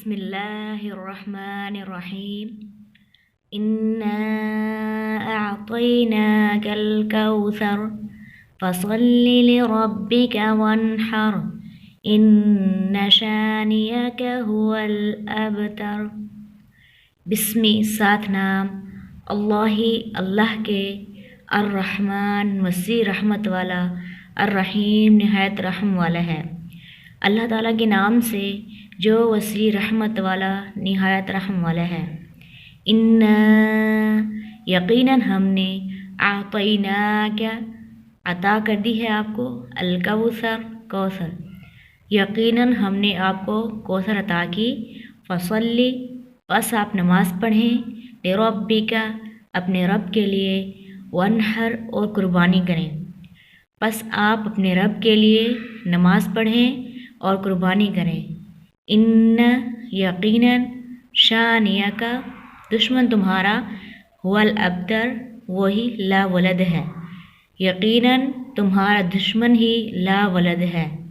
بسم الله الرحمن الرحيم إنا أعطيناك الكوثر فصل لربك وانحر إن شانئك هو الأبتر۔ بسمی ساتھ نام اللہ کے، الرحمن وسیع رحمت والا، الرحیم نہایت رحم والا ہے۔ اللہ تعالیٰ کے نام سے جو وسیع رحمت والا نہایت رحم والا ہے۔ یقیناً ہم نے اعطیناک عطا کر دی ہے آپ کو، الکوثر کوثر، یقیناً ہم نے آپ کو کوثر عطا کی، فصلی بس آپ نماز پڑھیں، لربک اپنے رب کے لیے، وانحر اور قربانی کریں، بس آپ اپنے رب کے لیے نماز پڑھیں اور قربانی کریں۔ ان یقیناً شانئک دشمن تمہارا، هو الابتر وہی لا ولد ہے، یقیناً تمہارا دشمن ہی لا ولد ہے۔